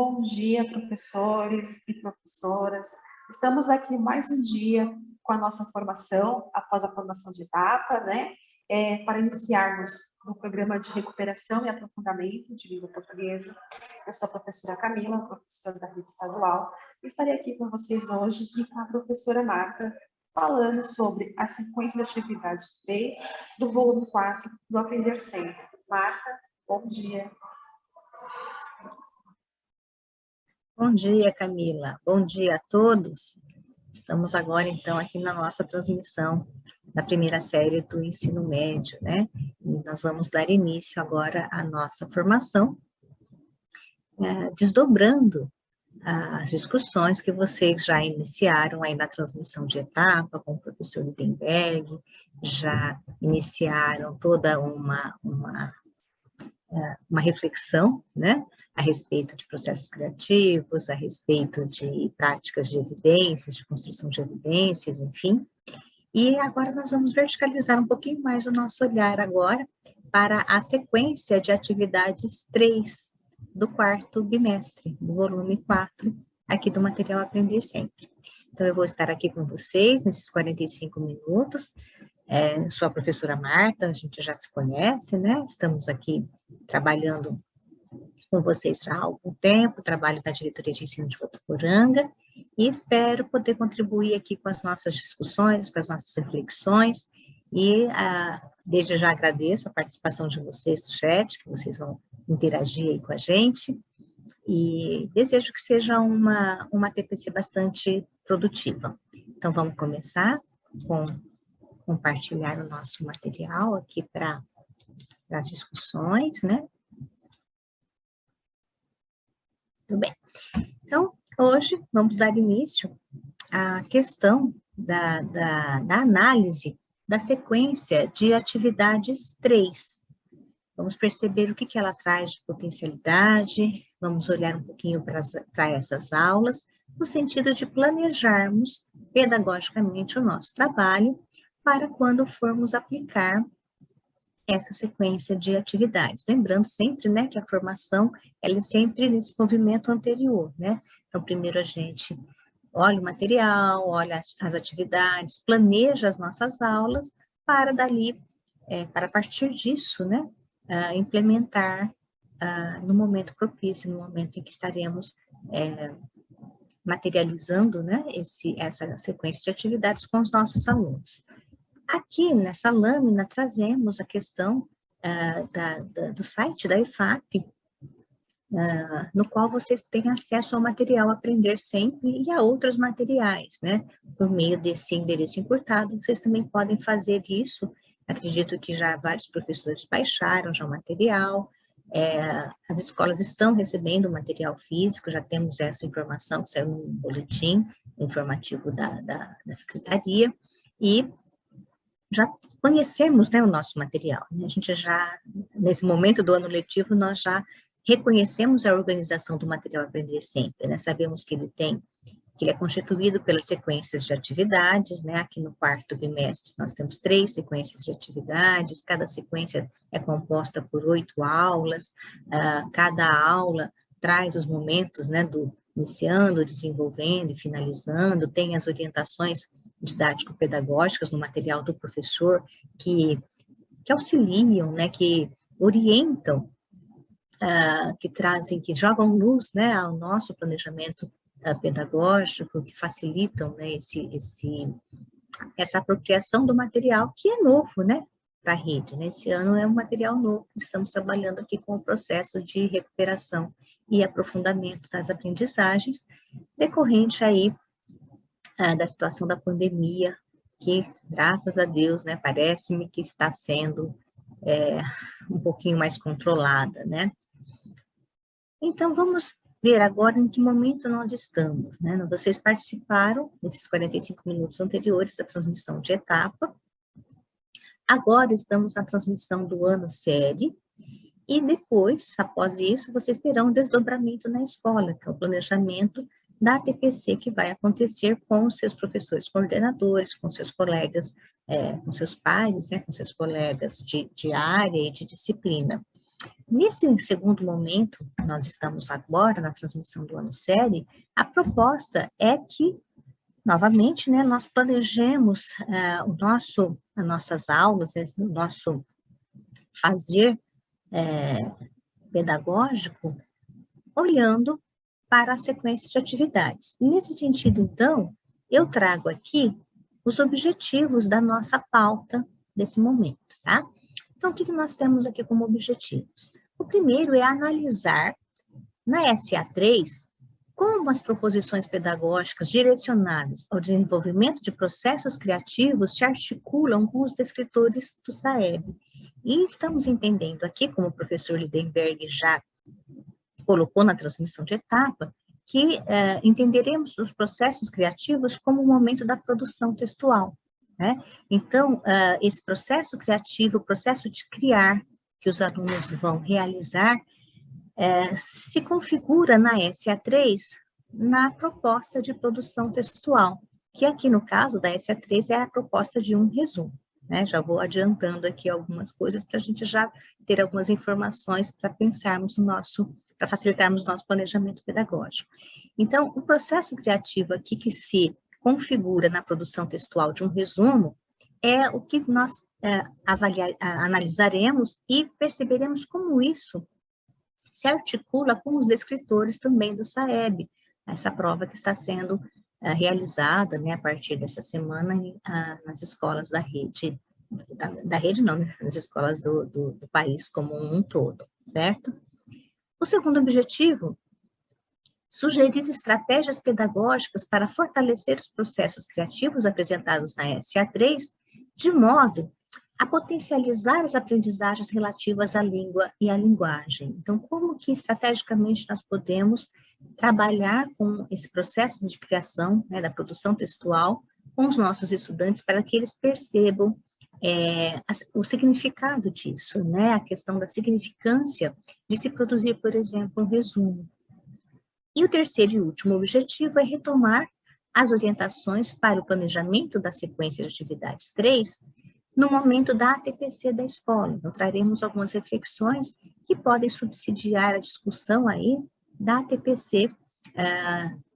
Bom dia, professores e professoras. Estamos aqui mais um dia com a nossa formação, após a formação de etapa, né? Para iniciarmos no programa de recuperação e aprofundamento de língua portuguesa. Eu sou a professora Camila, professora da rede estadual, e estarei aqui com vocês hoje e com a professora Marta, falando sobre a sequência de atividades 3 do volume 4 do Aprender Sempre. Marta, bom dia. Bom dia, Camila. Bom dia a todos. Estamos agora, então, aqui na nossa transmissão da primeira série do ensino médio, né? E nós vamos dar início agora à nossa formação, desdobrando as discussões que vocês já iniciaram aí na transmissão de etapa com o professor Wittenberg, já iniciaram toda uma reflexão, né, a respeito de processos criativos, a respeito de práticas de evidências, de construção de evidências, enfim. E agora nós vamos verticalizar um pouquinho mais o nosso olhar agora para a sequência de atividades 3 do quarto bimestre, do volume 4, aqui do material Aprender Sempre. Então, eu vou estar aqui com vocês nesses 45 minutos. Sou a professora Marta, a gente já se conhece, né? Estamos aqui trabalhando com vocês já há algum tempo, trabalho na diretoria de ensino de Votuporanga, e espero poder contribuir aqui com as nossas discussões, com as nossas reflexões, e desde já agradeço a participação de vocês no chat, que vocês vão interagir aí com a gente, e desejo que seja uma TPC bastante produtiva. Então, vamos começar com compartilhar o nosso material aqui para as discussões, né? Tudo bem. Então, hoje vamos dar início à questão da análise da sequência de atividades 3. Vamos perceber o que ela traz de potencialidade, vamos olhar um pouquinho para essas aulas, no sentido de planejarmos pedagogicamente o nosso trabalho para quando formos aplicar essa sequência de atividades. Lembrando sempre, né, que a formação, ela é sempre nesse movimento anterior, né? Então, primeiro a gente olha o material, olha as atividades, planeja as nossas aulas, para dali, para partir disso, né, implementar no momento propício, no momento em que estaremos materializando, né, essa sequência de atividades com os nossos alunos. Aqui, nessa lâmina, trazemos a questão do site da EFAP, no qual vocês têm acesso ao material Aprender Sempre e a outros materiais, né? Por meio desse endereço encurtado, vocês também podem fazer isso. Acredito que já vários professores baixaram já o material, as escolas estão recebendo o material físico, já temos essa informação que saiu no boletim informativo da Secretaria, e já conhecemos, né, o nosso material. A gente já, nesse momento do ano letivo, nós já reconhecemos a organização do material Aprender Sempre, né? Sabemos que ele é constituído pelas sequências de atividades, né? Aqui no quarto bimestre nós temos 3 sequências de atividades, cada sequência é composta por 8 aulas, cada aula traz os momentos, né, do iniciando, desenvolvendo e finalizando, tem as orientações didático-pedagógicas no material do professor que auxiliam, né, que orientam, que trazem, que jogam luz, né, ao nosso planejamento pedagógico, que facilitam, né, essa apropriação do material que é novo, né, para a rede, né? Esse ano é um material novo, estamos trabalhando aqui com o processo de recuperação e aprofundamento das aprendizagens, decorrente aí da situação da pandemia, que, graças a Deus, né, parece-me que está sendo um pouquinho mais controlada, né? Então, vamos ver agora em que momento nós estamos, né? Vocês participaram, nesses 45 minutos anteriores, da transmissão de etapa. Agora estamos na transmissão do ano série, e depois, após isso, vocês terão um desdobramento na escola, que é o planejamento da TPC, que vai acontecer com os seus professores coordenadores, com seus colegas, com seus pares, né, com seus colegas de área e de disciplina. Nesse segundo momento, nós estamos agora na transmissão do ano série, a proposta é que, novamente, né, nós planejemos as nossas aulas, o nosso fazer pedagógico, olhando para a sequência de atividades. Nesse sentido, então, eu trago aqui os objetivos da nossa pauta desse momento, tá? Então, o que nós temos aqui como objetivos? O primeiro é analisar, na SA3, como as proposições pedagógicas direcionadas ao desenvolvimento de processos criativos se articulam com os descritores do SAEB. E estamos entendendo aqui, como o professor Lidenberg já colocou na transmissão de etapa, que entenderemos os processos criativos como o momento da produção textual, né? Então, esse processo criativo, o processo de criar, que os alunos vão realizar, se configura na SA3 na proposta de produção textual, que aqui no caso da SA3 é a proposta de um resumo, né? Já vou adiantando aqui algumas coisas para a gente já ter algumas informações para pensarmos no nosso, para facilitarmos o nosso planejamento pedagógico. Então, o processo criativo aqui que se configura na produção textual de um resumo é o que nós analisaremos e perceberemos como isso se articula com os descritores também do SAEB, essa prova que está sendo realizada, né, a partir dessa semana nas escolas da rede, da rede não, né, nas escolas do país como um todo, certo? O segundo objetivo, sugerir estratégias pedagógicas para fortalecer os processos criativos apresentados na SA3, de modo a potencializar as aprendizagens relativas à língua e à linguagem. Então, como que estrategicamente nós podemos trabalhar com esse processo de criação, né, da produção textual, com os nossos estudantes, para que eles percebam o significado disso, né, a questão da significância de se produzir, por exemplo, um resumo. E o terceiro e último objetivo é retomar as orientações para o planejamento da sequência de atividades 3, no momento da ATPC da escola. Então, traremos algumas reflexões que podem subsidiar a discussão aí da ATPC,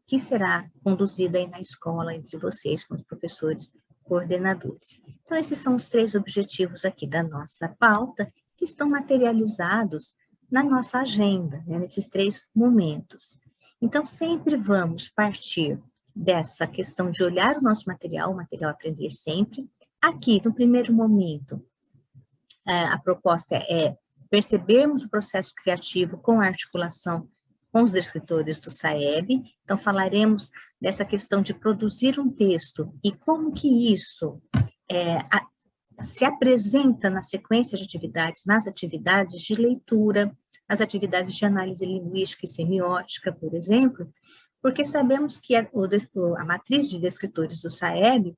que será conduzida aí na escola entre vocês, com os professores coordenadores. Então, esses são os 3 objetivos aqui da nossa pauta, que estão materializados na nossa agenda, né, nesses 3 momentos. Então, sempre vamos partir dessa questão de olhar o nosso material, o material Aprender Sempre. Aqui, no primeiro momento, a proposta é percebermos o processo criativo com a articulação com os descritores do SAEB. Então, falaremos dessa questão de produzir um texto e como que isso se apresenta na sequência de atividades, nas atividades de leitura, nas atividades de análise linguística e semiótica, por exemplo, porque sabemos que a matriz de descritores do SAEB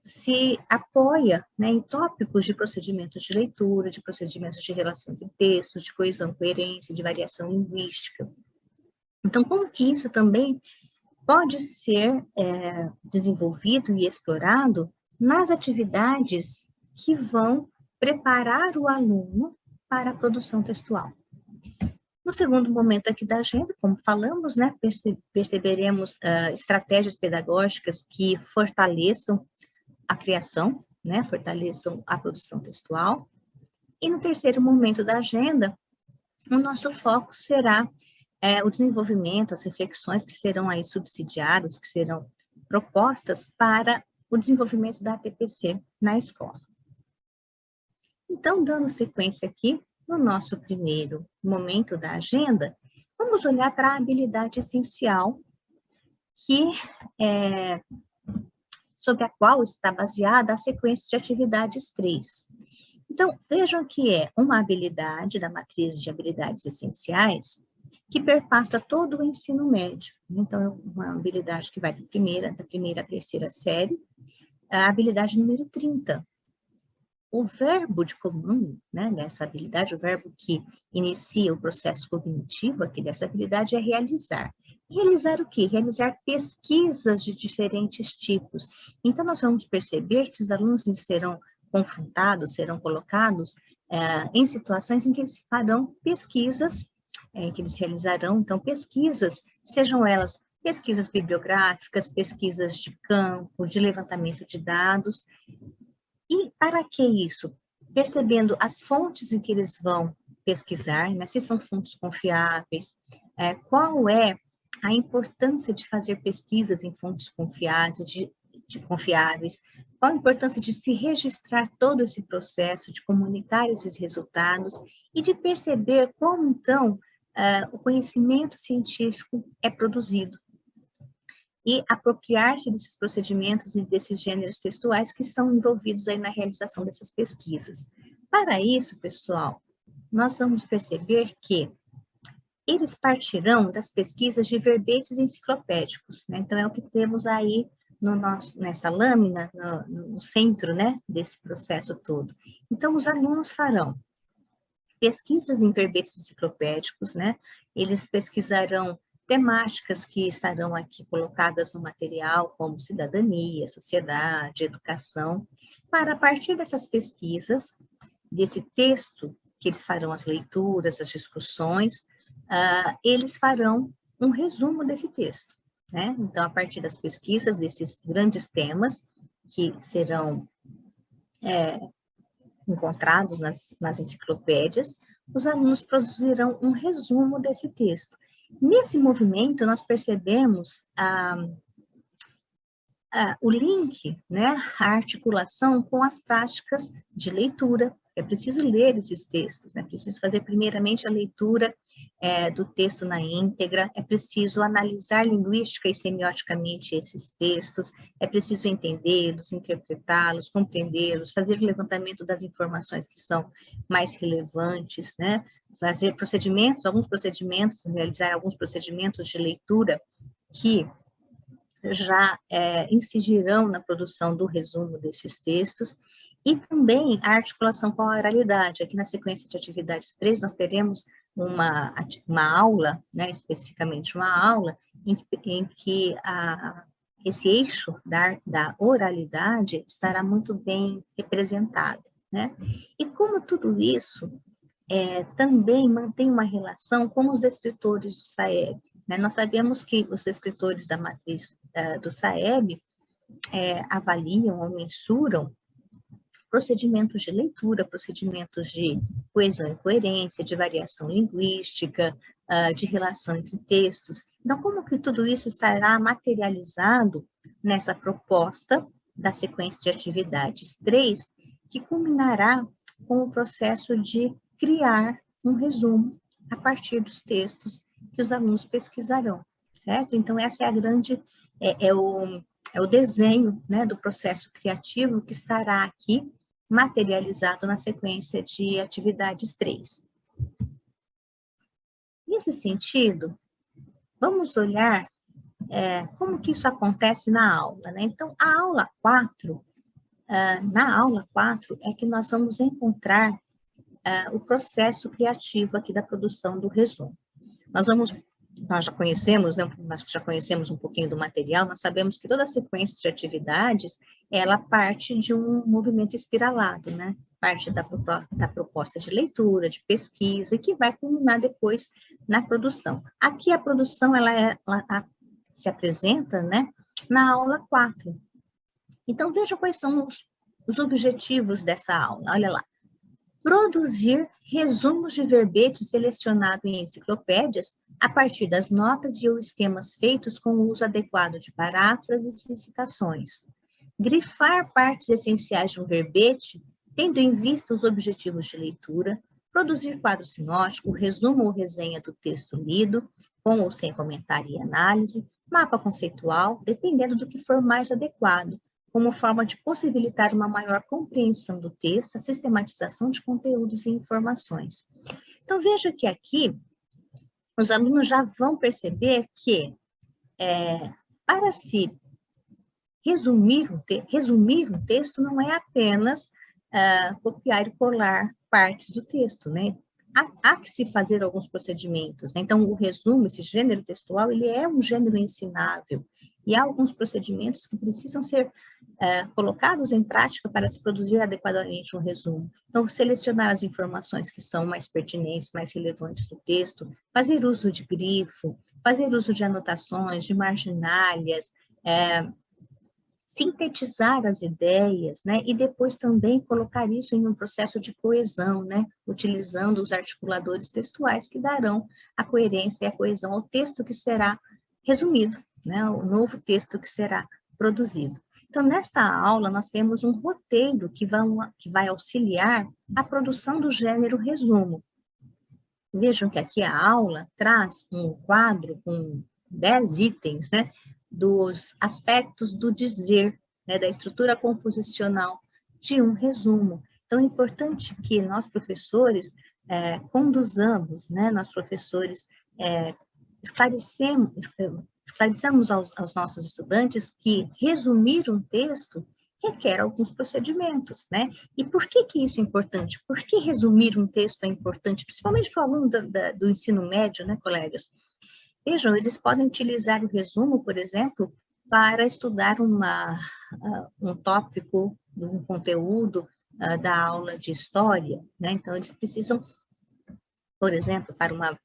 se apoia, né, em tópicos de procedimentos de leitura, de procedimentos de relação de texto, de coesão, coerência, de variação linguística. Então, como que isso também pode ser desenvolvido e explorado nas atividades que vão preparar o aluno para a produção textual? No segundo momento aqui da agenda, como falamos, né, perceberemos estratégias pedagógicas que fortaleçam a criação, né, fortaleçam a produção textual. E no terceiro momento da agenda, o nosso foco será o desenvolvimento, as reflexões que serão aí subsidiadas, que serão propostas para o desenvolvimento da ATPC na escola. Então, dando sequência aqui, no nosso primeiro momento da agenda, vamos olhar para a habilidade essencial que sobre a qual está baseada a sequência de atividades 3. Então, vejam que é uma habilidade da matriz de habilidades essenciais que perpassa todo o ensino médio. Então, é uma habilidade que vai da primeira à terceira série, a habilidade número 30. O verbo de comando, né, dessa habilidade, o verbo que inicia o processo cognitivo aqui dessa habilidade é realizar. Realizar o quê? Realizar pesquisas de diferentes tipos. Então, nós vamos perceber que os alunos serão confrontados, serão colocados em situações em que eles farão pesquisas, em que eles realizarão, então, pesquisas, sejam elas pesquisas bibliográficas, pesquisas de campo, de levantamento de dados. E para que isso? Percebendo as fontes em que eles vão pesquisar, né? Se são fontes confiáveis, qual é a importância de fazer pesquisas em fontes confiáveis, confiáveis, qual a importância de se registrar todo esse processo, de comunicar esses resultados e de perceber como, então, o conhecimento científico é produzido. E apropriar-se desses procedimentos e desses gêneros textuais que são envolvidos aí na realização dessas pesquisas. Para isso, pessoal, nós vamos perceber que eles partirão das pesquisas de verbetes enciclopédicos, né? Então, é o que temos aí nessa lâmina, no centro, né, desse processo todo. Então, os alunos farão pesquisas em verbetes enciclopédicos, né? Eles pesquisarão temáticas que estarão aqui colocadas no material, como cidadania, sociedade, educação, para, a partir dessas pesquisas, desse texto, que eles farão as leituras, as discussões, eles farão um resumo desse texto, né? Então, a partir das pesquisas, desses grandes temas, que serão encontrados nas enciclopédias, os alunos produzirão um resumo desse texto. Nesse movimento, nós percebemos o link, né, a articulação com as práticas de leitura. É preciso ler esses textos, é preciso fazer primeiramente a leitura do texto na íntegra, é preciso analisar linguística e semioticamente esses textos, é preciso entendê-los, interpretá-los, compreendê-los, fazer o levantamento das informações que são mais relevantes, né? Fazer procedimentos, realizar alguns procedimentos de leitura que já incidirão na produção do resumo desses textos, e também a articulação com a oralidade. Aqui na sequência de atividades 3, nós teremos uma aula, né, especificamente uma aula, em que esse eixo da oralidade estará muito bem representado, né? E como tudo isso também mantém uma relação com os descritores do SAEB, né? Nós sabemos que os descritores da matriz do SAEB avaliam ou mensuram procedimentos de leitura, procedimentos de coesão e coerência, de variação linguística, de relação entre textos. Então, como que tudo isso estará materializado nessa proposta da sequência de atividades 3, que culminará com o processo de criar um resumo a partir dos textos que os alunos pesquisarão, certo? Então, essa é a grande, é o desenho, né, do processo criativo que estará aqui materializado na sequência de atividades 3. Nesse sentido, vamos olhar como que isso acontece na aula, né? Então, a aula 4, na aula 4 é que nós vamos encontrar o processo criativo aqui da produção do resumo. Nós já conhecemos, né, nós já conhecemos um pouquinho do material, nós sabemos que toda a sequência de atividades, ela parte de um movimento espiralado, né? Parte da proposta de leitura, de pesquisa, e que vai culminar depois na produção. Aqui a produção, ela se apresenta, né, na aula 4. Então, veja quais são os objetivos dessa aula, olha lá. Produzir resumos de verbete selecionado em enciclopédias a partir das notas e ou esquemas feitos com o uso adequado de paráfrases e citações. Grifar partes essenciais de um verbete, tendo em vista os objetivos de leitura. Produzir quadro sinótico, resumo ou resenha do texto lido, com ou sem comentário e análise. Mapa conceitual, dependendo do que for mais adequado, como forma de possibilitar uma maior compreensão do texto, a sistematização de conteúdos e informações. Então, veja que aqui, os alunos já vão perceber que, para se resumir um texto, não é apenas copiar e colar partes do texto, né? Há que se fazer alguns procedimentos, né? Então, o resumo, esse gênero textual, ele é um gênero ensinável, E há alguns procedimentos que precisam ser colocados em prática para se produzir adequadamente um resumo. Então, selecionar as informações que são mais pertinentes, mais relevantes do texto, fazer uso de grifo, fazer uso de anotações, de marginalia, sintetizar as ideias, né? E depois também colocar isso em um processo de coesão, né? Utilizando os articuladores textuais que darão a coerência e a coesão ao texto que será resumido, né? O novo texto que será produzido. Então, nesta aula, nós temos um roteiro que vai auxiliar a produção do gênero resumo. Vejam que aqui a aula traz um quadro com 10 itens, né, dos aspectos do dizer, né, da estrutura composicional de um resumo. Então, é importante que nós, professores, conduzamos, né, nós, professores, esclarecemos aos nossos estudantes que resumir um texto requer alguns procedimentos, né? E por que isso é importante? Por que resumir um texto é importante, principalmente para o aluno do ensino médio, né, colegas? Vejam, eles podem utilizar o resumo, por exemplo, para estudar um tópico, um conteúdo da aula de história, né? Então, eles precisam, por exemplo, para uma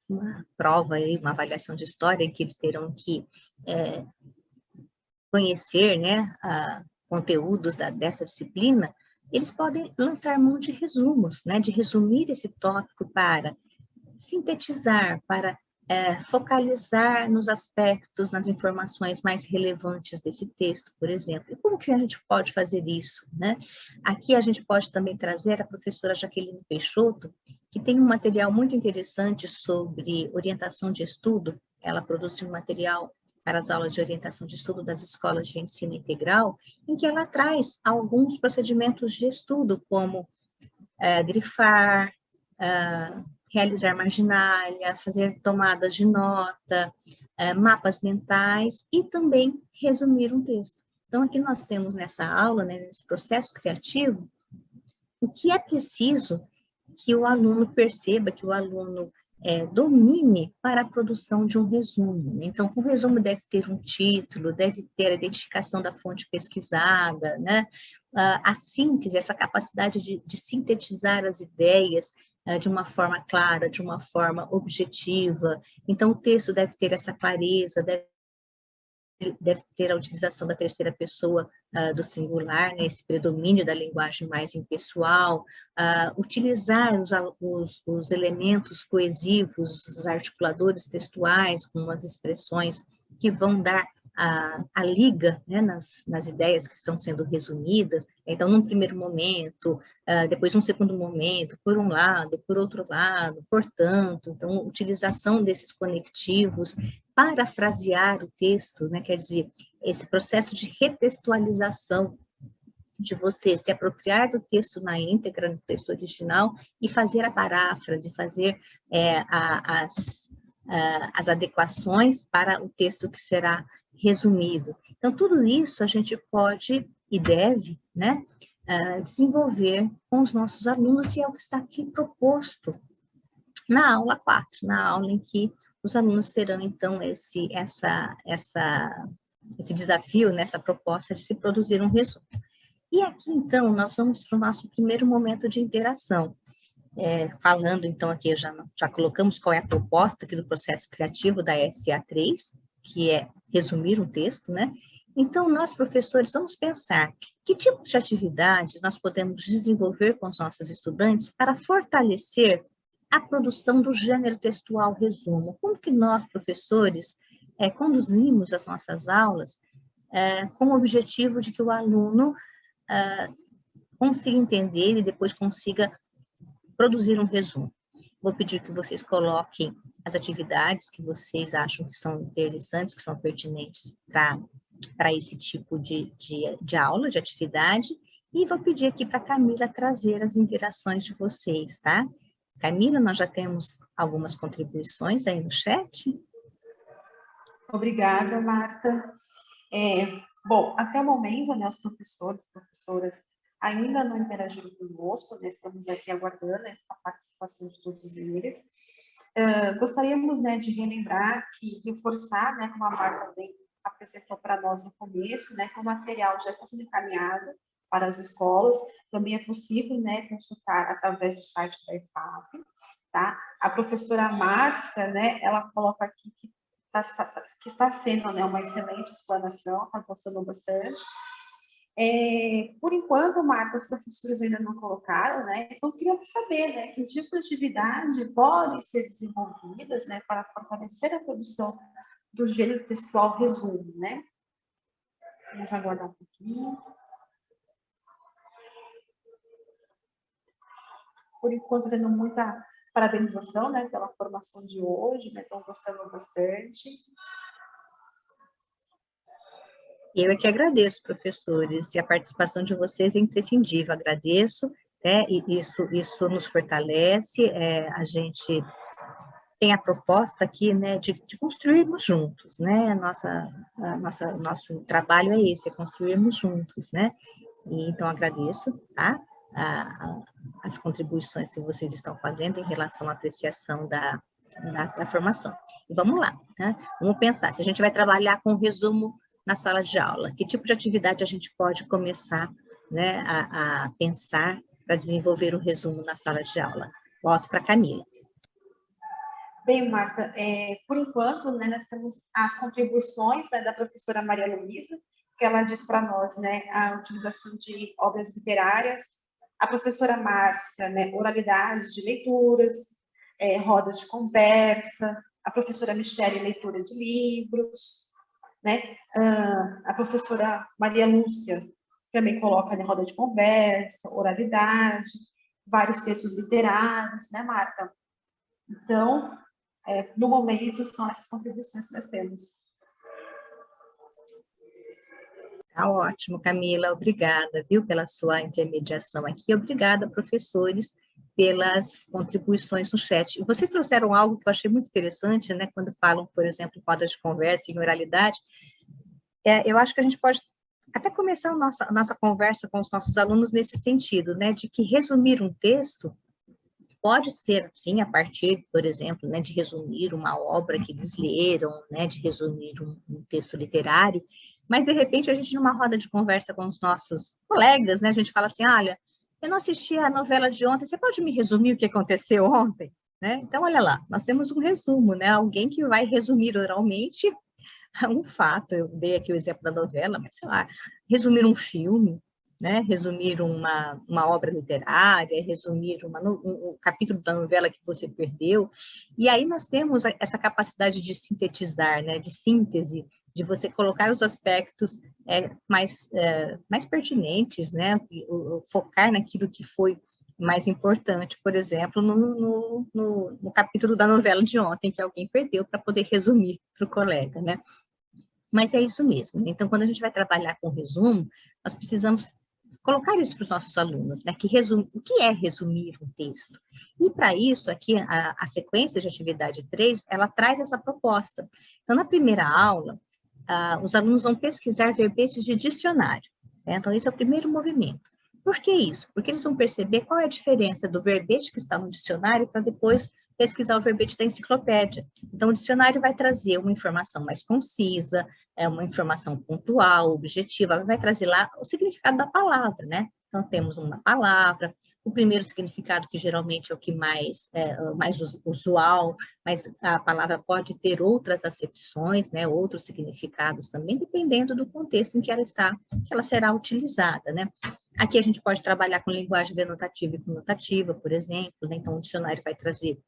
prova, aí, uma avaliação de história, em que eles terão que conhecer, né, conteúdos dessa disciplina, eles podem lançar mão de resumos, né, de resumir esse tópico para sintetizar, para focalizar nos aspectos, nas informações mais relevantes desse texto, por exemplo. E como que a gente pode fazer isso, né? Aqui a gente pode também trazer a professora Jaqueline Peixoto, que tem um material muito interessante sobre orientação de estudo. Ela produz um material para as aulas de orientação de estudo das escolas de ensino integral, em que ela traz alguns procedimentos de estudo, como grifar, realizar marginalia, fazer tomadas de nota, mapas mentais e também resumir um texto. Então, aqui nós temos nessa aula, né, nesse processo criativo, o que é preciso que o aluno perceba, que o aluno domine para a produção de um resumo. Então, o resumo deve ter um título, deve ter a identificação da fonte pesquisada, né? A síntese, essa capacidade de sintetizar as ideias de uma forma clara, de uma forma objetiva. Então, o texto deve ter essa clareza, deve ter a utilização da terceira pessoa do singular, né, esse predomínio da linguagem mais impessoal, utilizar os elementos coesivos, os articuladores textuais, com as expressões que vão dar a liga, né, nas ideias que estão sendo resumidas. Então, num primeiro momento, depois num segundo momento, por um lado, por outro lado, portanto. Então, utilização desses conectivos, parafrasear o texto, né, quer dizer, esse processo de retextualização, de você se apropriar do texto na íntegra, no texto original, e fazer a paráfrase, fazer as adequações para o texto que será resumido. Então, tudo isso a gente pode e deve, né, desenvolver com os nossos alunos, e é o que está aqui proposto na aula 4, na aula em que os alunos terão, então, esse desafio, nessa proposta de se produzir um resumo. E aqui, então, nós vamos para o nosso primeiro momento de interação. Falando, então, aqui, já colocamos qual é a proposta aqui do processo criativo da SA3, que é resumir um texto, né? Então, nós, professores, vamos pensar que tipos de atividades nós podemos desenvolver com os nossos estudantes para fortalecer a produção do gênero textual resumo. Como que nós, professores, conduzimos as nossas aulas com o objetivo de que o aluno consiga entender e depois consiga produzir um resumo. Vou pedir que vocês coloquem as atividades que vocês acham que são interessantes, que são pertinentes para esse tipo de aula, de atividade, e vou pedir aqui para a Camila trazer as interações de vocês, tá? Camila, nós já temos algumas contribuições aí no chat. Obrigada, Marta. Bom, até o momento, né, os professores e professoras ainda não interagiram conosco, né, estamos aqui aguardando, né, a participação de todos eles. Gostaríamos, né, de relembrar reforçar, né, como a Marta bem apresentou para nós no começo, né, que o material já está sendo encaminhado para as escolas, também é possível, né, consultar através do site da IFAP, tá? A professora Márcia, né, ela coloca aqui que está sendo, né, uma excelente explanação, está gostando bastante. Por enquanto, Marta, os professores ainda não colocaram, né? Então, eu queria saber, né, que tipo de atividade podem ser desenvolvidas, né, para fortalecer a produção do gênero textual resumo, né? Vamos aguardar um pouquinho. Por enquanto, tendo muita parabenização, né, pela formação de hoje, né? Estão gostando bastante. Eu é que agradeço, professores, e a participação de vocês é imprescindível. Agradeço, né, e isso nos fortalece, a gente tem a proposta aqui, né, de construirmos juntos, né, nosso trabalho é esse, é construirmos juntos, né, e então agradeço, tá, as contribuições que vocês estão fazendo em relação à apreciação da formação. E vamos lá, né, vamos pensar, se a gente vai trabalhar com resumo na sala de aula, que tipo de atividade a gente pode começar, né, a pensar para desenvolver o resumo na sala de aula? Volto para a Camila. Bem, Marta, por enquanto, né, nós temos as contribuições, né, da professora Maria Luísa, que ela diz para nós, né, a utilização de obras literárias, a professora Márcia, né, oralidade de leituras, rodas de conversa, a professora Michele, leitura de livros, né, a professora Maria Lúcia também coloca, né, roda de conversa, oralidade, vários textos literários, né, Marta? Então, no momento, são essas contribuições que nós temos. Tá ótimo, Camila, obrigada, viu, pela sua intermediação aqui. Obrigada, professores, pelas contribuições no chat. E vocês trouxeram algo que eu achei muito interessante, né, quando falam, por exemplo, em roda de conversa, em oralidade. Eu acho que a gente pode até começar a nossa conversa com os nossos alunos nesse sentido, né, de que resumir um texto pode ser, sim, a partir, por exemplo, né, de resumir uma obra que eles leram, né, de resumir um texto literário, mas, de repente, a gente, numa roda de conversa com os nossos colegas, né, a gente fala assim, olha, eu não assisti a novela de ontem, você pode me resumir o que aconteceu ontem? Né? Então, olha lá, nós temos um resumo, né, alguém que vai resumir oralmente um fato, eu dei aqui o exemplo da novela, mas, sei lá, resumir um filme, né, resumir uma obra literária, resumir um capítulo da novela que você perdeu, e aí nós temos essa capacidade de sintetizar, né, de síntese, de você colocar os aspectos mais pertinentes, né, focar naquilo que foi mais importante, por exemplo, no capítulo da novela de ontem, que alguém perdeu, para poder resumir para o colega, né? Mas é isso mesmo. Então, quando a gente vai trabalhar com resumo, nós precisamos colocar isso para os nossos alunos, né? O que é resumir um texto? E para isso, aqui, a sequência de atividade 3, ela traz essa proposta. Então, na primeira aula, os alunos vão pesquisar verbetes de dicionário, né? Então, esse é o primeiro movimento. Por que isso? Porque eles vão perceber qual é a diferença do verbete que está no dicionário para depois pesquisar o verbete da enciclopédia. Então, o dicionário vai trazer uma informação mais concisa, uma informação pontual, objetiva, vai trazer lá o significado da palavra, né? Então, temos uma palavra, o primeiro significado, que geralmente é o que mais usual, mas a palavra pode ter outras acepções, né? Outros significados também, dependendo do contexto em que ela será utilizada, né? Aqui a gente pode trabalhar com linguagem denotativa e conotativa, por exemplo, né? Então, o dicionário vai trazer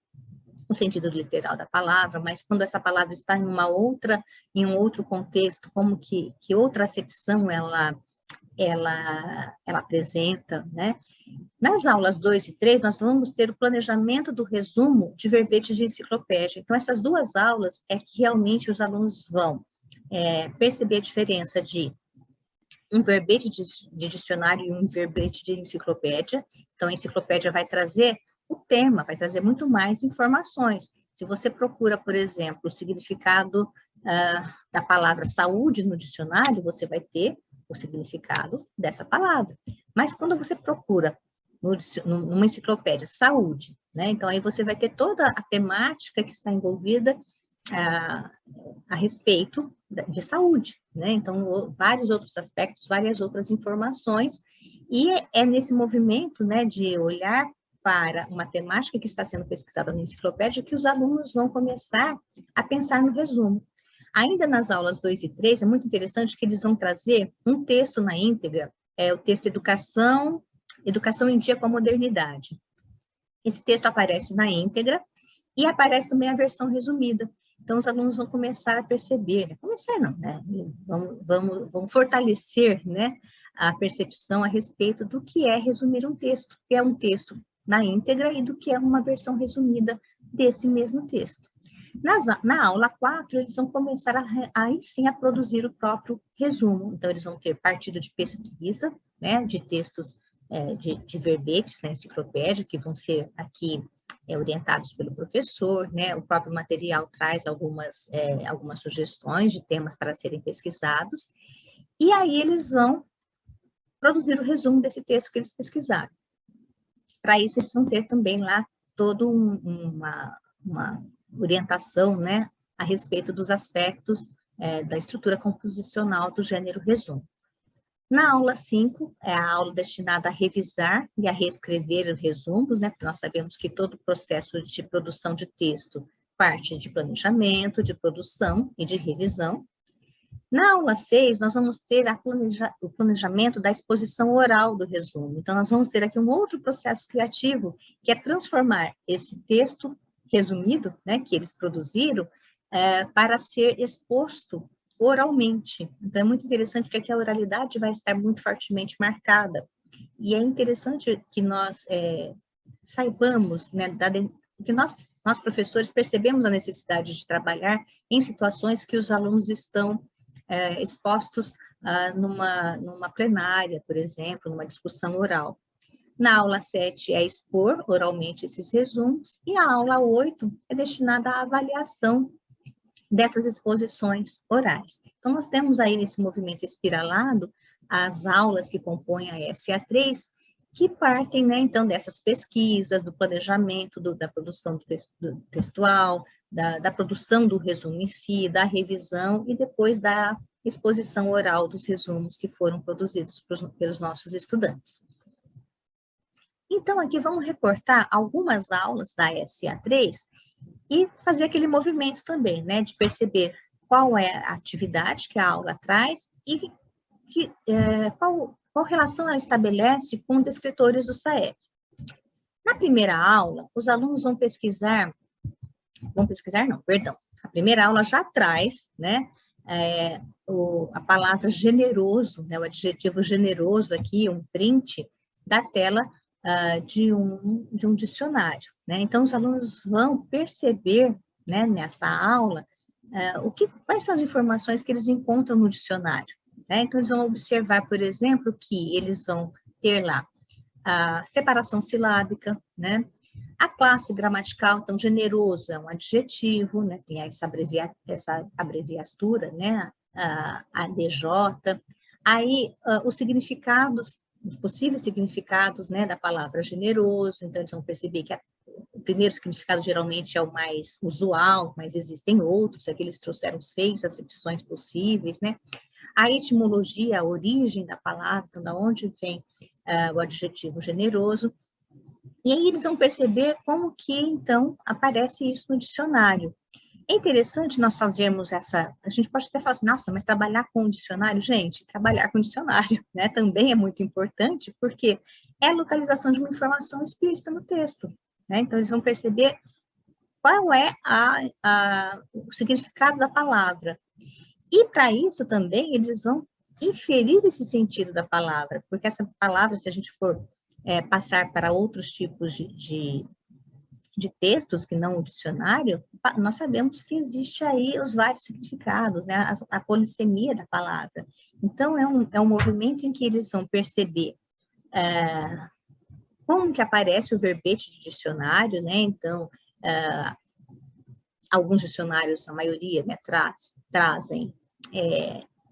o sentido literal da palavra, mas quando essa palavra está em um outro contexto, como que outra acepção ela apresenta, né? Nas aulas 2 e 3, nós vamos ter o planejamento do resumo de verbetes de enciclopédia. Então, essas duas aulas é que realmente os alunos vão perceber a diferença de um verbete de dicionário e um verbete de enciclopédia. Então, a enciclopédia vai trazer o tema, vai trazer muito mais informações. Se você procura, por exemplo, o significado da palavra saúde no dicionário, você vai ter o significado dessa palavra. Mas quando você procura numa enciclopédia saúde, né? Então aí você vai ter toda a temática que está envolvida a respeito de saúde, né? Então, vários outros aspectos, várias outras informações, e é nesse movimento, né, de olhar para uma temática que está sendo pesquisada na enciclopédia que os alunos vão começar a pensar no resumo. Ainda nas aulas 2 e 3, é muito interessante que eles vão trazer um texto na íntegra, o texto Educação em Dia com a Modernidade. Esse texto aparece na íntegra e aparece também a versão resumida. Então, os alunos vão começar a perceber, começar não, né? Vamos fortalecer, né, a percepção a respeito do que é resumir um texto, que é um texto na íntegra e do que é uma versão resumida desse mesmo texto. Na aula 4, eles vão começar aí sim a produzir o próprio resumo. Então, eles vão ter partido de pesquisa, né, de textos, de verbetes na enciclopédia, que vão ser aqui orientados pelo professor, né? O próprio material traz algumas sugestões de temas para serem pesquisados, e aí eles vão produzir o resumo desse texto que eles pesquisaram. Para isso, eles vão ter também lá toda uma orientação, né, a respeito dos aspectos da estrutura composicional do gênero resumo. Na aula 5, é a aula destinada a revisar e a reescrever os resumos, né, porque nós sabemos que todo o processo de produção de texto parte de planejamento, de produção e de revisão. Na aula 6, nós vamos ter o planejamento da exposição oral do resumo. Então, nós vamos ter aqui um outro processo criativo, que é transformar esse texto resumido, né, que eles produziram, para ser exposto oralmente. Então, é muito interessante porque aqui a oralidade vai estar muito fortemente marcada. E é interessante que nós saibamos, né, que nós professores percebemos a necessidade de trabalhar em situações que os alunos estão expostos numa plenária, por exemplo, numa discussão oral. Na aula 7 é expor oralmente esses resumos, e a aula 8 é destinada à avaliação dessas exposições orais. Então, nós temos aí nesse movimento espiralado as aulas que compõem a SA3, que partem, né, então, dessas pesquisas, do planejamento, da produção do textual, da produção do resumo em si, da revisão e depois da exposição oral dos resumos que foram produzidos pelos nossos estudantes. Então, aqui vamos recortar algumas aulas da SA3 e fazer aquele movimento também, né, de perceber qual é a atividade que a aula traz e qual relação ela estabelece com descritores do SAEB. Na primeira aula, os alunos vão pesquisar não, perdão, a primeira aula já traz, né, a palavra generoso, né, o adjetivo generoso aqui, um print da tela de um dicionário, né? Então, os alunos vão perceber, né, nessa aula, quais são as informações que eles encontram no dicionário, né? Então, eles vão observar, por exemplo, que eles vão ter lá a separação silábica, né? A classe gramatical, então, generoso é um adjetivo, né? Tem essa abreviatura, né? A DJ. Aí, os significados, os possíveis significados, né, da palavra generoso, então eles vão perceber que o primeiro significado geralmente é o mais usual, mas existem outros, aqui eles trouxeram 6 acepções possíveis, né? A etimologia, a origem da palavra, então, da onde vem o adjetivo generoso, e aí eles vão perceber como que, então, aparece isso no dicionário. É interessante nós fazermos a gente pode até falar assim, nossa, mas trabalhar com o dicionário, gente, trabalhar com o dicionário, né, também é muito importante, porque é a localização de uma informação explícita no texto, né, então eles vão perceber qual é o significado da palavra. E para isso também eles vão inferir esse sentido da palavra, porque essa palavra, se a gente for passar para outros tipos de textos que não o dicionário, nós sabemos que existe aí os vários significados, né? A polissemia da palavra. Então, é um movimento em que eles vão perceber como que aparece o verbete de dicionário, né? Então, alguns dicionários, a maioria, né, trazem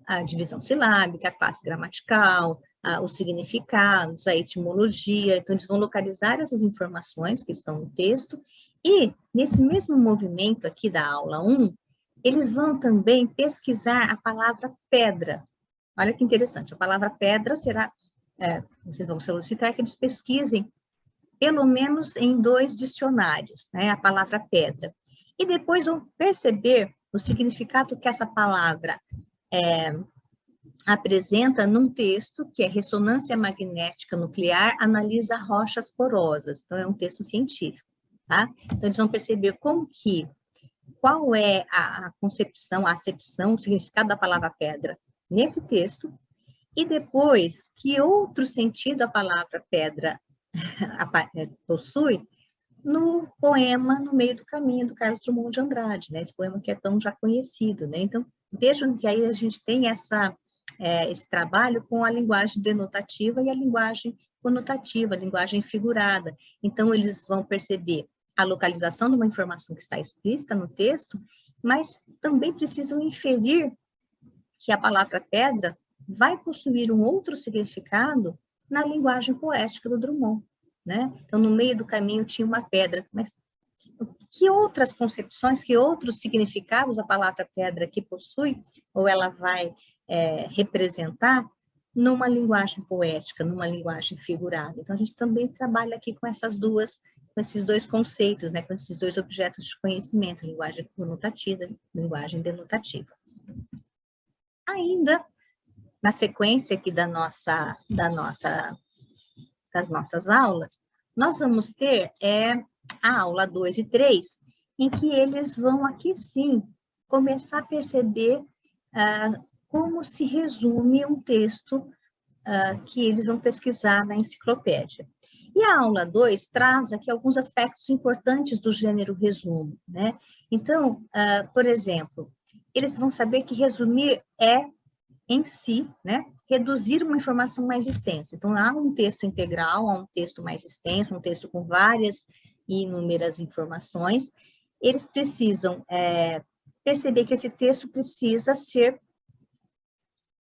a divisão silábica, a classe gramatical, os significados, a etimologia, então eles vão localizar essas informações que estão no texto, e nesse mesmo movimento aqui da aula 1, eles vão também pesquisar a palavra pedra. Olha que interessante, a palavra pedra será, vocês vão solicitar que eles pesquisem pelo menos em 2 dicionários, né, a palavra pedra. E depois vão perceber o significado que essa palavra apresenta num texto que é Ressonância Magnética Nuclear analisa rochas porosas. Então, é um texto científico, tá? Então, eles vão perceber qual é a concepção, a acepção, o significado da palavra pedra nesse texto, e depois, que outro sentido a palavra pedra possui no poema No Meio do Caminho, do Carlos Drummond de Andrade, né? Esse poema que é tão já conhecido, né? Então, vejam que aí a gente tem esse trabalho com a linguagem denotativa e a linguagem conotativa, a linguagem figurada. Então, eles vão perceber a localização de uma informação que está explícita no texto, mas também precisam inferir que a palavra pedra vai possuir um outro significado na linguagem poética do Drummond, né? Então, no meio do caminho tinha uma pedra, mas que outras concepções, que outros significados a palavra pedra que possui, ou ela vai representar numa linguagem poética, numa linguagem figurada. Então, a gente também trabalha aqui com esses dois conceitos, né, com esses dois objetos de conhecimento, linguagem conotativa, linguagem denotativa. Ainda, na sequência aqui das nossas aulas, nós vamos ter a aula 2 e 3, em que eles vão aqui sim começar a perceber como se resume um texto que eles vão pesquisar na enciclopédia. E a aula 2 traz aqui alguns aspectos importantes do gênero resumo, né? Então, por exemplo, eles vão saber que resumir é, em si, né, reduzir uma informação mais extensa. Então, há um texto integral, há um texto mais extenso, um texto com várias e inúmeras informações. Eles precisam perceber que esse texto precisa ser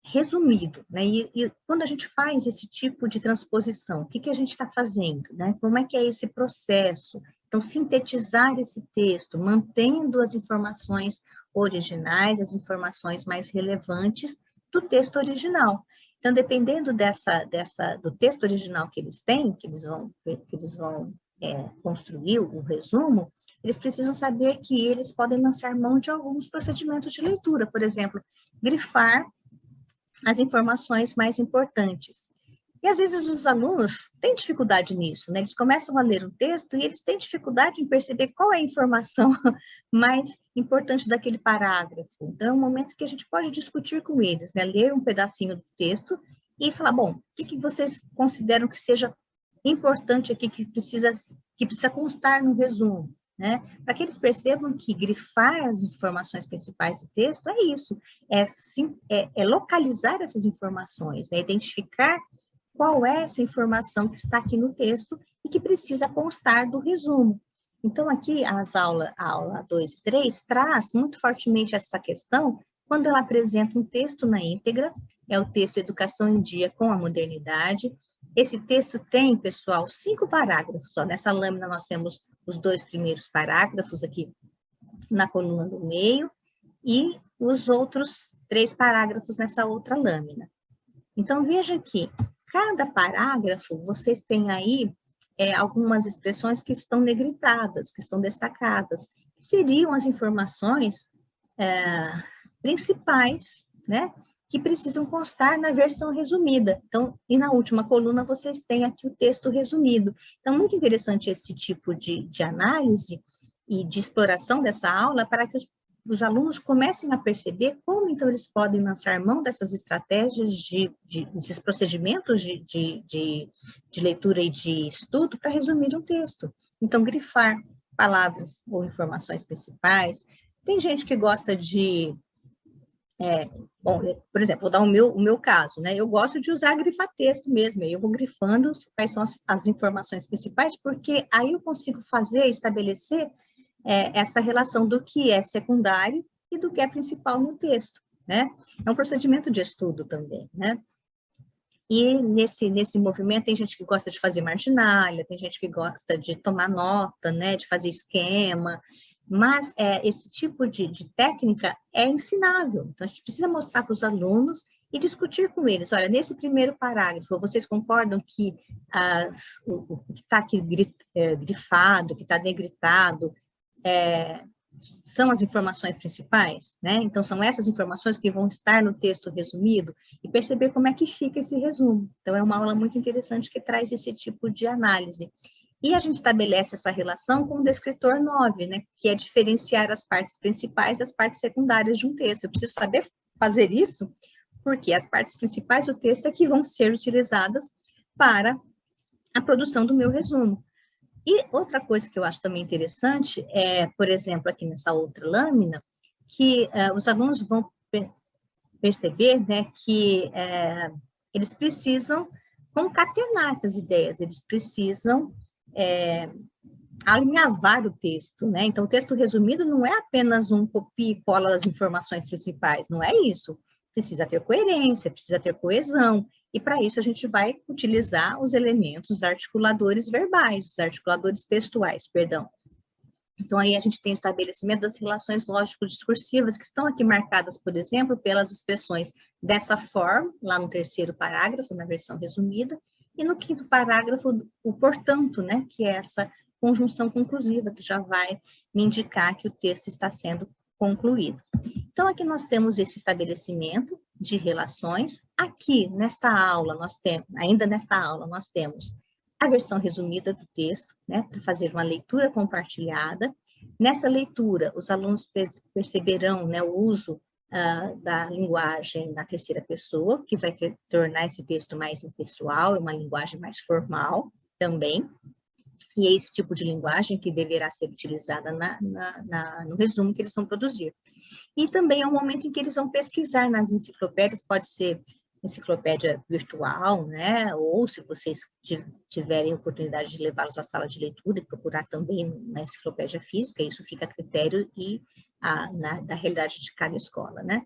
resumido, né? E quando a gente faz esse tipo de transposição, o que a gente está fazendo, né? Como é que é esse processo? Então, sintetizar esse texto, mantendo as informações originais, as informações mais relevantes do texto original. Então, dependendo do texto original que eles têm, que eles vão construir o resumo, eles precisam saber que eles podem lançar mão de alguns procedimentos de leitura, por exemplo, grifar as informações mais importantes. E às vezes os alunos têm dificuldade nisso, né? Eles começam a ler um texto e eles têm dificuldade em perceber qual é a informação mais importante daquele parágrafo. Então, é um momento que a gente pode discutir com eles, né? Ler um pedacinho do texto e falar, bom, o que vocês consideram que seja importante aqui, que precisa constar no resumo, né? Para que eles percebam que grifar as informações principais do texto é isso, é localizar essas informações, né? Identificar qual é essa informação que está aqui no texto e que precisa constar do resumo. Então, aqui, a aula 2 e 3 traz muito fortemente essa questão quando ela apresenta um texto na íntegra, é o texto Educação em Dia com a Modernidade. Esse texto tem, pessoal, 5 parágrafos. Ó. Nessa lâmina nós temos os 2 primeiros parágrafos aqui na coluna do meio e os outros 3 parágrafos nessa outra lâmina. Então, veja que cada parágrafo, vocês têm aí algumas expressões que estão negritadas, que estão destacadas, que seriam as informações principais, né, que precisam constar na versão resumida. Então, e na última coluna, vocês têm aqui o texto resumido. Então, muito interessante esse tipo de análise e de exploração dessa aula para que os alunos comecem a perceber como, então, eles podem lançar mão dessas estratégias, desses procedimentos de leitura e de estudo para resumir um texto. Então, grifar palavras ou informações principais. Tem gente que gosta de... bom, por exemplo, vou dar o meu caso, né? Eu gosto de usar grifar-texto mesmo, eu vou grifando quais são as informações principais, porque aí eu consigo estabelecer essa relação do que é secundário e do que é principal no texto, né? É um procedimento de estudo também, né? E nesse movimento tem gente que gosta de fazer marginalia, tem gente que gosta de tomar nota, né? De fazer esquema. Mas esse tipo de técnica é ensinável. Então, a gente precisa mostrar para os alunos e discutir com eles. Olha, nesse primeiro parágrafo, vocês concordam que o que está aqui grifado, que está negritado, são as informações principais, né? Então, são essas informações que vão estar no texto resumido e perceber como é que fica esse resumo. Então, é uma aula muito interessante que traz esse tipo de análise. E a gente estabelece essa relação com o descritor 9, né? Que é diferenciar as partes principais das partes secundárias de um texto. Eu preciso saber fazer isso, porque as partes principais do texto é que vão ser utilizadas para a produção do meu resumo. E outra coisa que eu acho também interessante é, por exemplo, aqui nessa outra lâmina, que os alunos vão perceber, né, que eles precisam concatenar essas ideias, eles precisam alinhavar o texto, né? Então, o texto resumido não é apenas um copia e cola das informações principais, não é isso. Precisa ter coerência, precisa ter coesão, e para isso a gente vai utilizar os elementos, os articuladores verbais, os articuladores textuais, perdão. Então, aí a gente tem o estabelecimento das relações lógico-discursivas, que estão aqui marcadas, por exemplo, pelas expressões dessa forma, lá no terceiro parágrafo, na versão resumida, e no quinto parágrafo, o portanto, né, que é essa conjunção conclusiva, que já vai me indicar que o texto está sendo concluído. Então, aqui nós temos esse estabelecimento de relações. Aqui, nesta aula, ainda nesta aula, nós temos a versão resumida do texto, né, para fazer uma leitura compartilhada. Nessa leitura, os alunos perceberão, né, o uso da linguagem na terceira pessoa, que vai tornar esse texto mais impessoal, uma linguagem mais formal também. E é esse tipo de linguagem que deverá ser utilizada no resumo que eles vão produzir. E também é um momento em que eles vão pesquisar nas enciclopédias, pode ser enciclopédia virtual, né? Ou se vocês tiverem oportunidade de levá-los à sala de leitura e procurar também na enciclopédia física, isso fica a critério da realidade de cada escola, né?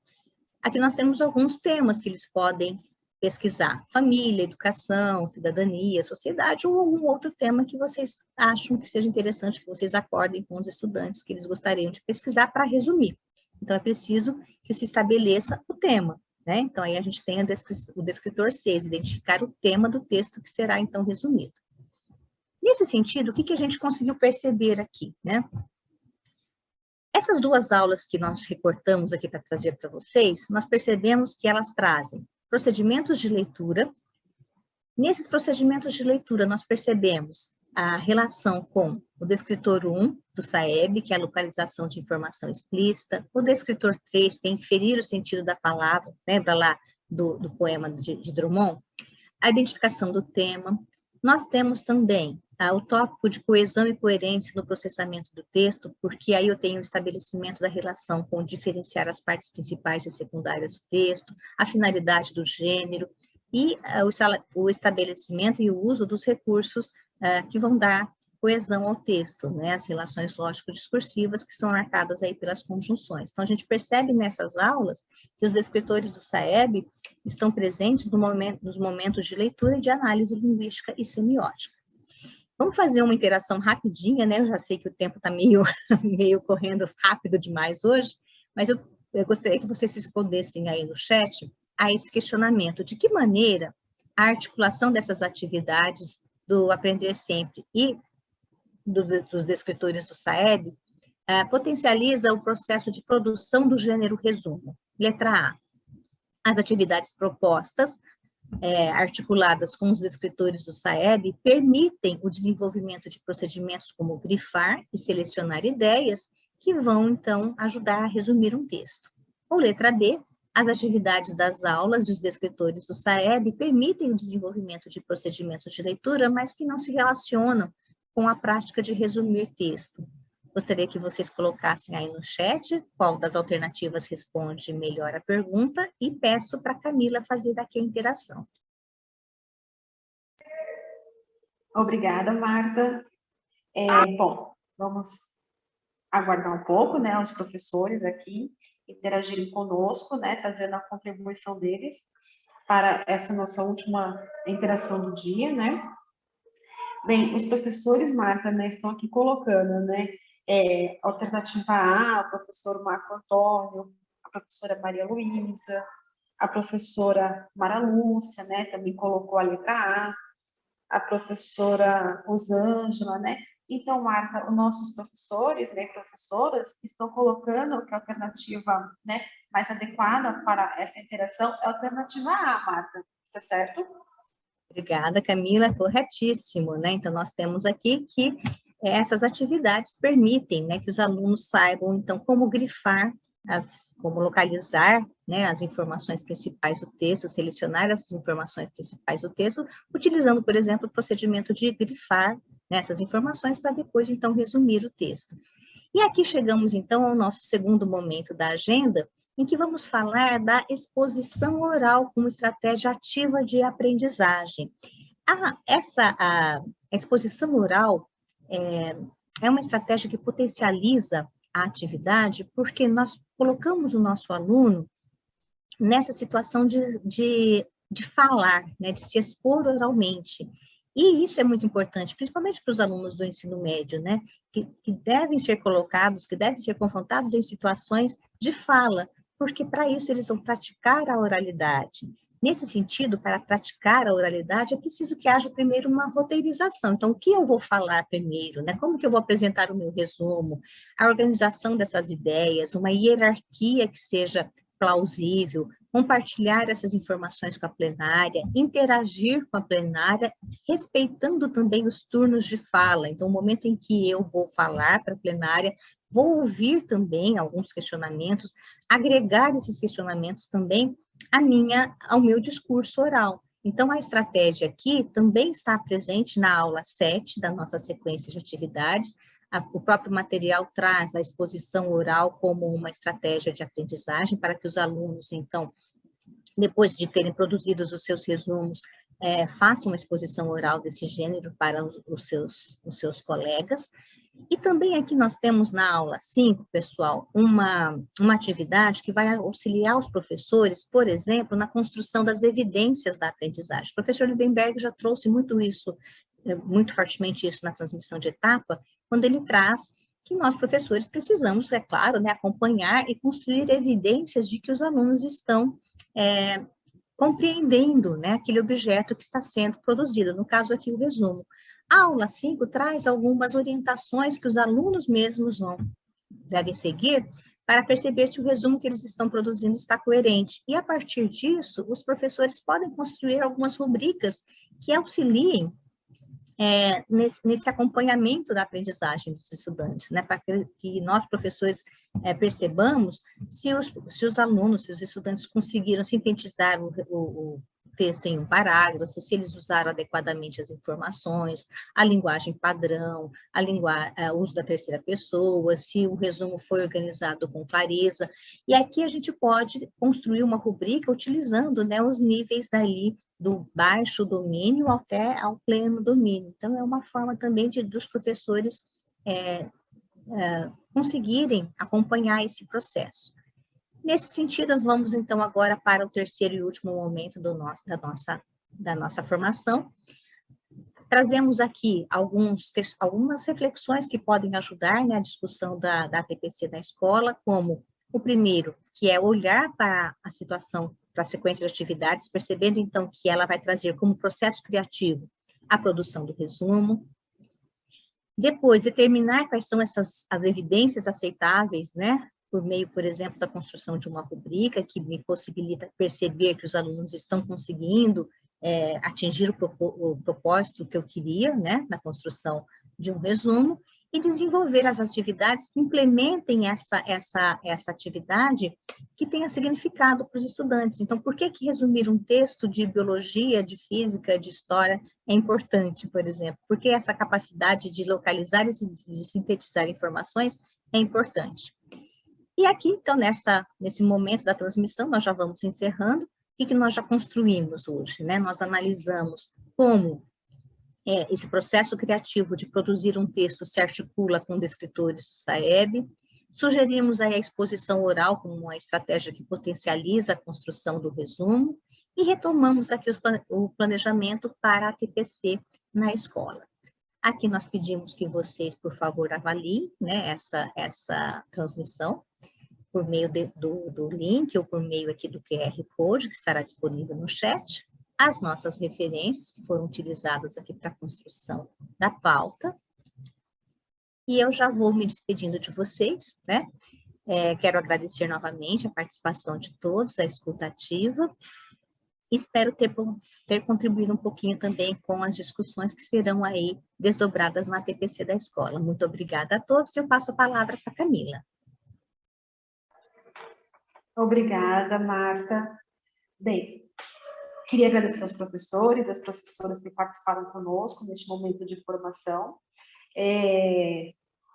Aqui nós temos alguns temas que eles podem pesquisar: família, educação, cidadania, sociedade, ou algum outro tema que vocês acham que seja interessante, que vocês acordem com os estudantes que eles gostariam de pesquisar para resumir. Então, é preciso que se estabeleça o tema, né? Então, aí a gente tem o descritor 6, identificar o tema do texto que será, então, resumido. Nesse sentido, o que a gente conseguiu perceber aqui, né? Essas duas aulas que nós recortamos aqui para trazer para vocês, nós percebemos que elas trazem procedimentos de leitura. Nesses procedimentos de leitura, nós percebemos a relação com o descritor 1 do SAEB, que é a localização de informação explícita, o descritor 3, que é inferir o sentido da palavra, lembra lá do poema de Drummond? A identificação do tema. Nós temos também o tópico de coesão e coerência no processamento do texto, porque aí eu tenho o estabelecimento da relação com diferenciar as partes principais e secundárias do texto, a finalidade do gênero, e o estabelecimento e o uso dos recursos que vão dar coesão ao texto, né? As relações lógico-discursivas que são marcadas aí pelas conjunções. Então, a gente percebe nessas aulas que os descritores do SAEB estão presentes nos momentos de leitura e de análise linguística e semiótica. Vamos fazer uma interação rapidinha, né? Eu já sei que o tempo está meio correndo rápido demais hoje, mas eu gostaria que vocês respondessem aí no chat a esse questionamento: de que maneira a articulação dessas atividades do Aprender Sempre e dos descritores do SAEB potencializa o processo de produção do gênero resumo? Letra A. As atividades propostas, articuladas com os escritores do SAEB, permitem o desenvolvimento de procedimentos como grifar e selecionar ideias que vão, então, ajudar a resumir um texto. Ou letra B, as atividades das aulas dos escritores do SAEB permitem o desenvolvimento de procedimentos de leitura, mas que não se relacionam com a prática de resumir texto. Gostaria que vocês colocassem aí no chat qual das alternativas responde melhor a pergunta e peço para a Camila fazer aqui a interação. Obrigada, Marta. Bom, vamos aguardar um pouco, né, os professores aqui interagirem conosco, né, trazendo a contribuição deles para essa nossa última interação do dia, né. Bem, os professores, Marta, né, estão aqui colocando, né, Alternativa A, o professor Marco Antônio, a professora Maria Luísa, a professora Mara Lúcia, né, também colocou a letra A professora Rosângela, né? Então, Marta, os nossos professores, né, professoras, estão colocando que a alternativa, né, mais adequada para essa interação é a alternativa A, Marta, está certo? Obrigada, Camila, corretíssimo, né? Então, nós temos aqui que essas atividades permitem, né, que os alunos saibam, então, como grifar, como localizar, né, as informações principais do texto, selecionar essas informações principais do texto, utilizando, por exemplo, o procedimento de grifar, né, essas informações para depois, então, resumir o texto. E aqui chegamos, então, ao nosso segundo momento da agenda, em que vamos falar da exposição oral como estratégia ativa de aprendizagem. A exposição oral é uma estratégia que potencializa a atividade, porque nós colocamos o nosso aluno nessa situação de falar, né, de se expor oralmente. E isso é muito importante, principalmente para os alunos do ensino médio, né, que devem ser colocados, que devem ser confrontados em situações de fala, porque para isso eles vão praticar a oralidade. Nesse sentido, para praticar a oralidade, é preciso que haja primeiro uma roteirização. Então, o que eu vou falar primeiro, né? Como que eu vou apresentar o meu resumo, a organização dessas ideias, uma hierarquia que seja plausível, compartilhar essas informações com a plenária, interagir com a plenária, respeitando também os turnos de fala. Então, o momento em que eu vou falar para a plenária, vou ouvir também alguns questionamentos, agregar esses questionamentos também ao meu discurso oral. Então, a estratégia aqui também está presente na aula 7 da nossa sequência de atividades. O próprio material traz a exposição oral como uma estratégia de aprendizagem para que os alunos, então, depois de terem produzido os seus resumos, façam uma exposição oral desse gênero para os seus colegas. E também aqui nós temos na aula 5, pessoal, uma atividade que vai auxiliar os professores, por exemplo, na construção das evidências da aprendizagem. O professor Lindenberg já trouxe muito fortemente isso na transmissão de etapa, quando ele traz que nós, professores, precisamos, é claro, né, acompanhar e construir evidências de que os alunos estão compreendendo, né, aquele objeto que está sendo produzido, no caso aqui o resumo. A aula 5 traz algumas orientações que os alunos mesmos devem seguir para perceber se o resumo que eles estão produzindo está coerente. E, a partir disso, os professores podem construir algumas rubricas que auxiliem nesse acompanhamento da aprendizagem dos estudantes, né, para que nós, professores, percebamos se os alunos, se os estudantes conseguiram sintetizar o texto em um parágrafo, se eles usaram adequadamente as informações, a linguagem padrão, o uso da terceira pessoa, se o resumo foi organizado com clareza. E aqui a gente pode construir uma rubrica utilizando, né, os níveis ali do baixo domínio até ao pleno domínio. Então, é uma forma também dos professores conseguirem acompanhar esse processo. Nesse sentido, vamos então agora para o terceiro e último momento da nossa formação. Trazemos aqui algumas reflexões que podem ajudar, né, a discussão da TPC na escola, como o primeiro, que é olhar para a situação, para a sequência de atividades, percebendo então que ela vai trazer como processo criativo a produção do resumo. Depois, determinar quais são as evidências aceitáveis, né, por meio, por exemplo, da construção de uma rubrica que me possibilita perceber que os alunos estão conseguindo atingir o propósito que eu queria, né, na construção de um resumo, e desenvolver as atividades que implementem essa atividade que tenha significado para os estudantes. Então, por que resumir um texto de biologia, de física, de história é importante, por exemplo? Porque essa capacidade de localizar e de sintetizar informações é importante. E aqui, então, nesse momento da transmissão, nós já vamos encerrando. O que nós já construímos hoje, né? Nós analisamos como esse processo criativo de produzir um texto se articula com descritores do SAEB, sugerimos aí a exposição oral como uma estratégia que potencializa a construção do resumo, e retomamos aqui o planejamento para a TPC na escola. Aqui nós pedimos que vocês, por favor, avaliem, né, essa transmissão por meio do link ou por meio aqui do QR Code, que estará disponível no chat, as nossas referências que foram utilizadas aqui para a construção da pauta. E eu já vou me despedindo de vocês, né? Quero agradecer novamente a participação de todos, a escuta ativa. Espero ter contribuído um pouquinho também com as discussões que serão aí desdobradas na TPC da escola. Muito obrigada a todos. Eu passo a palavra para a Camila. Obrigada, Marta. Bem, queria agradecer aos professores, as professoras que participaram conosco neste momento de formação.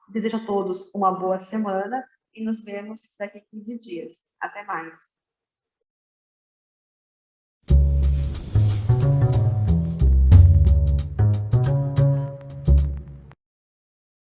Desejo a todos uma boa semana e nos vemos daqui a 15 dias. Até mais.